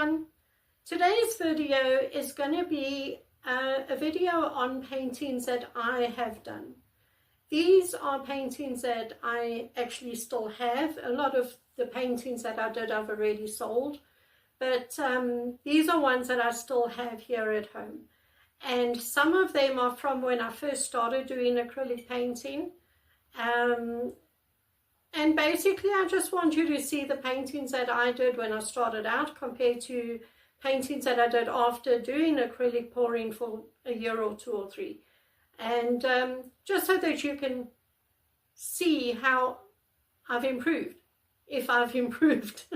everyone. Today's video is going to be a video on paintings that I have done. These are paintings that I actually still have. A lot of the paintings that I did I've already sold, but these are ones that I still have here at home. And some of them are from when I first started doing acrylic painting. And basically I just want you to see the paintings that I did when I started out compared to paintings that I did after doing acrylic pouring for a year or two or three. And just so that you can see how I've improved, if I've improved.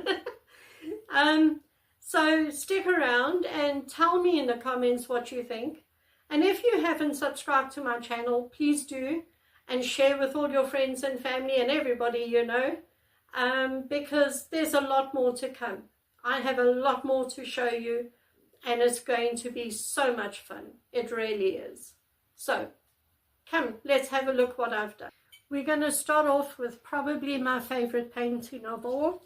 So stick around and tell me in the comments what you think. And if you haven't subscribed to my channel, please do. And share with all your friends and family and everybody you know, because there's a lot more to come. I have a lot more to show you, and it's going to be so much fun. It really is. So, come, let's have a look what I've done. We're going to start off with probably my favorite painting of all,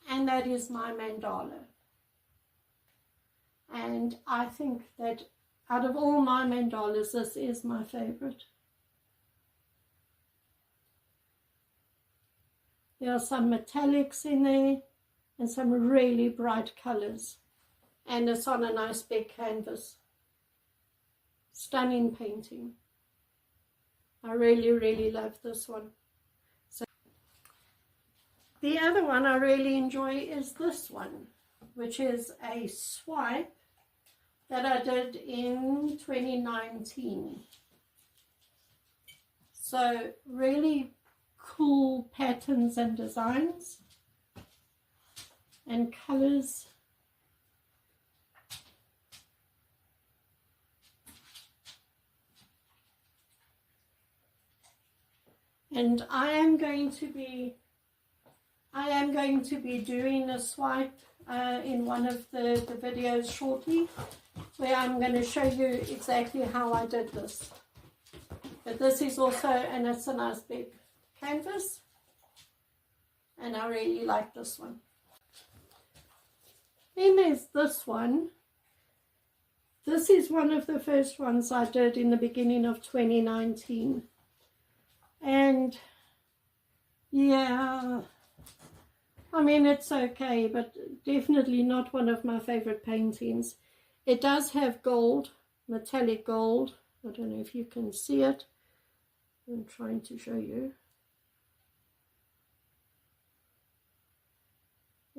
and that is my mandala. And I think that out of all my mandalas, this is my favorite. There are some metallics in there and some really bright colors. And it's on a nice big canvas. Stunning painting. I really, really love this one. So, the other one I really enjoy is this one, which is a swipe that I did in 2019. So really cool patterns and designs and colors. And I am going to be doing a swipe in one of the videos shortly, where I'm going to show you exactly how I did this. But this is also, and it's a nice big canvas, and I really like this one. Then there's this one. This is one of the first ones I did in the beginning of 2019, and yeah, I mean, it's okay, but definitely not one of my favorite paintings. It does have gold, metallic gold. I don't know if you can see it. I'm trying to show you.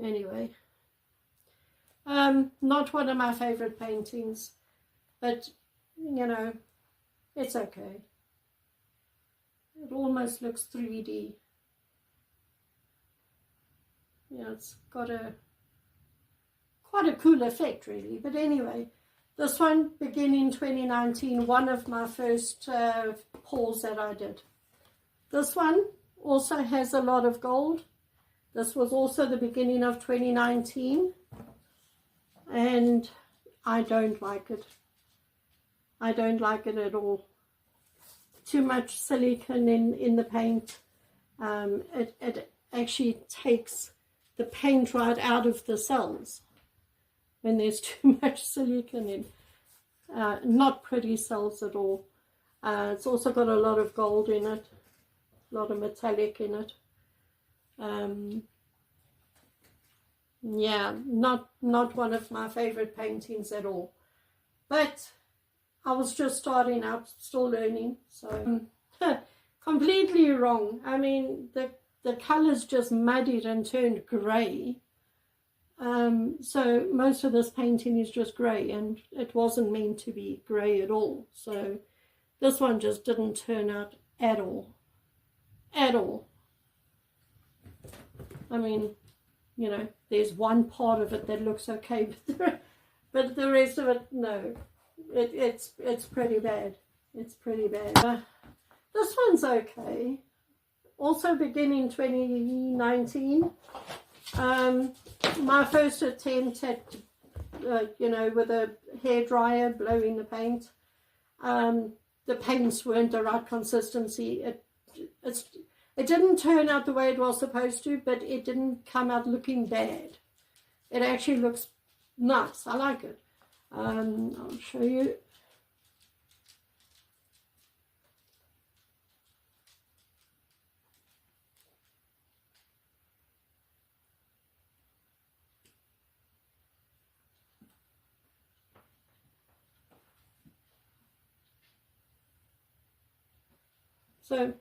Anyway, not one of my favorite paintings, but you know, it's okay. It almost looks 3D. Yeah, it's got quite a cool effect really. But anyway, this one beginning 2019, one of my first pours that I did. This one also has a lot of gold. This was also the beginning of 2019, and I don't like it. I don't like it at all. Too much silicone in the paint. It actually takes the paint right out of the cells when there's too much silicone in. Not pretty cells at all. It's also got a lot of gold in it, a lot of metallic in it. Yeah, not one of my favorite paintings at all. But I was just starting out, still learning, so completely wrong. I mean, the colors just muddied and turned grey. So most of this painting is just grey, and it wasn't meant to be grey at all. So this one just didn't turn out at all. At all. I mean, you know, there's one part of it that looks okay, but the rest of it, no. It's pretty bad. It's pretty bad. This one's okay. Also beginning 2019. My first attempt at, you know, with a hairdryer blowing the paint. The paints weren't the right consistency. It didn't turn out the way it was supposed to, but it didn't come out looking bad. It actually looks nice. I like it. I'll show you. So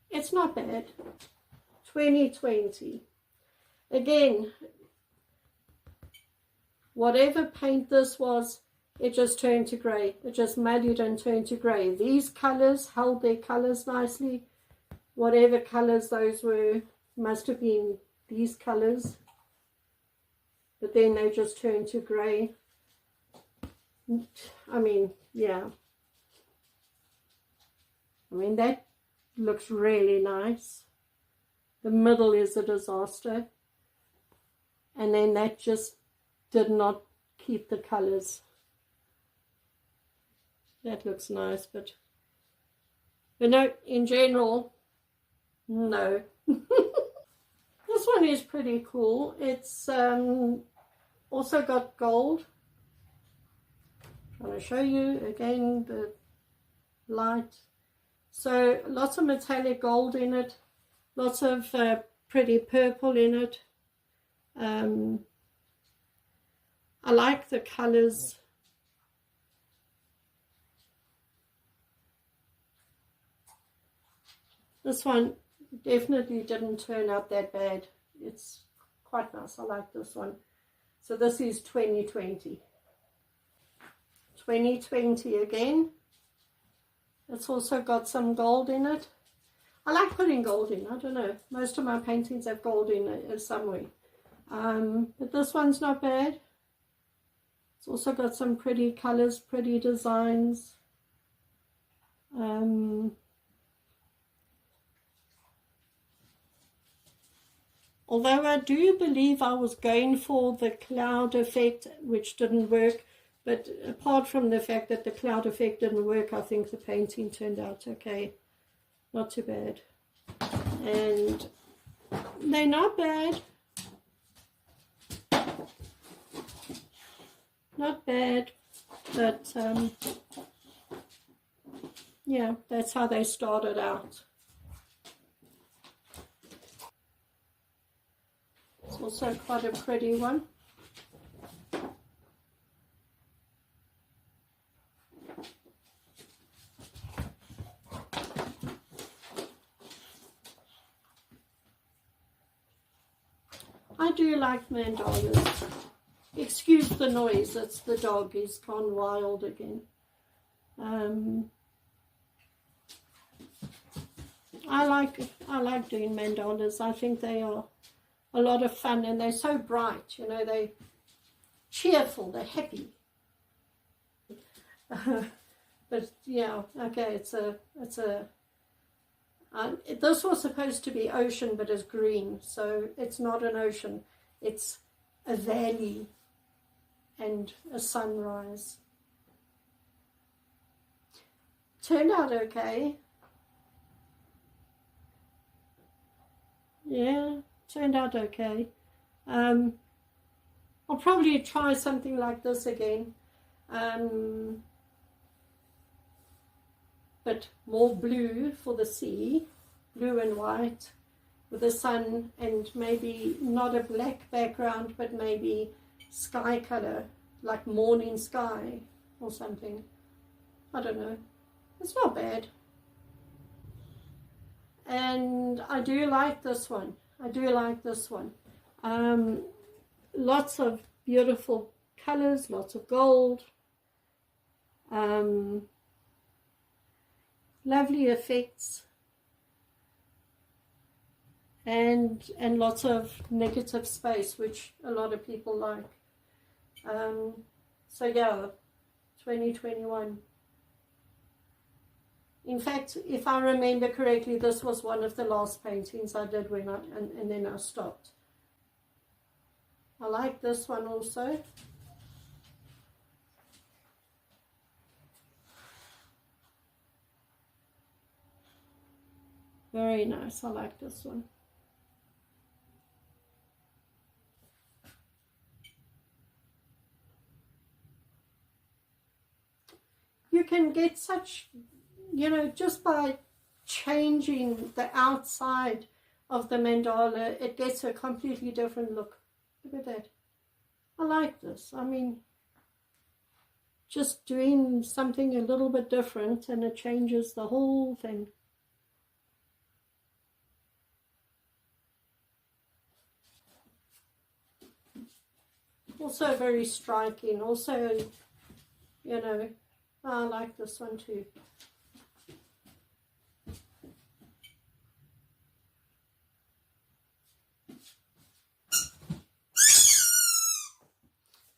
it's not bad. 2020. Again, whatever paint this was, it just turned to grey. It just muddied and turned to grey. These colours held their colours nicely. Whatever colours those were, must have been these colours. But then they just turned to grey. I mean, yeah. I mean, that looks really nice. The middle is a disaster. And then that just did not keep the colors. That looks nice, but no, in general, no. This one is pretty cool. It's also got gold. I'm going to show you again the light. So lots of metallic gold in it, lots of pretty purple in it. I like the colors. This one definitely didn't turn out that bad. It's quite nice. I like this one. So this is 2020. 2020 again. It's also got some gold in it. I like putting gold in. I don't know. Most of my paintings have gold in it somewhere. But this one's not bad. It's also got some pretty colors, pretty designs. Although I do believe I was going for the cloud effect, which didn't work. But apart from the fact that the cloud effect didn't work, I think the painting turned out okay. Not too bad. And they're not bad. Not bad. But, yeah, that's how they started out. It's also quite a pretty one. I do like mandalas. Excuse the noise, it's the dog, he's gone wild again. I like doing mandalas. I think they are a lot of fun, and they're so bright, you know, they're cheerful, they're happy. But yeah, okay, this was supposed to be ocean, but it's green, so it's not an ocean. It's a valley and a sunrise. Turned out okay. Yeah, turned out okay. I'll probably try something like this again. But more blue for the sea, blue and white with the sun, and maybe not a black background, but maybe sky color, like morning sky or something. I don't know. It's not bad. And I do like this one. I do like this one. Lots of beautiful colors, lots of gold. Lovely effects, and lots of negative space, which a lot of people like. So yeah, 2021. In fact, if I remember correctly, this was one of the last paintings I did when and then I stopped. I like this one also. Very nice. I like this one. you can get such, you know, just by changing the outside of the mandala, it gets a completely different look. Look at that. I like this. I mean, just doing something a little bit different and it changes the whole thing. Also very striking. Also, you know, I like this one too.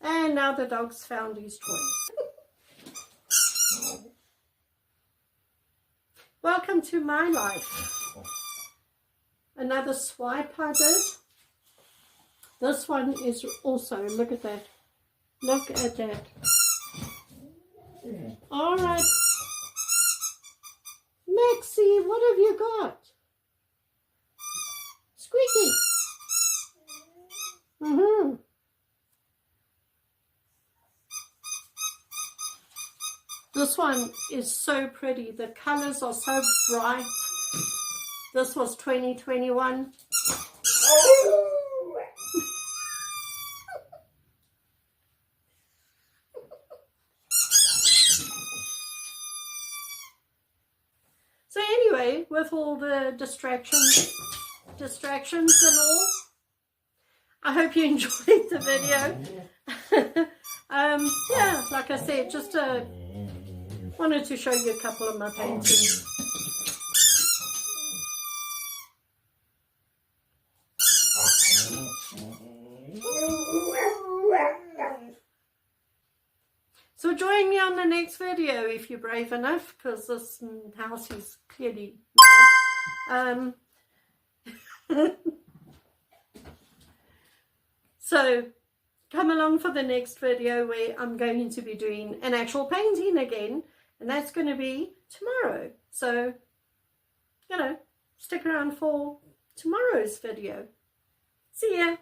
And now the dog's found his toys. Welcome to my life. Another swipe I did. This one is also, look at that. Look at that. All right. Maxie, what have you got? Squeaky. Mm-hmm. This one is so pretty. The colors are so bright. This was 2021. So anyway, with all the distractions and all, I hope you enjoyed the video. Yeah, like I said, just wanted to show you a couple of my paintings. So join me on the next video if you're brave enough, because this house is clearly mad. So come along for the next video where I'm going to be doing an actual painting again, and that's going to be tomorrow. So, you know, stick around for tomorrow's video. See ya!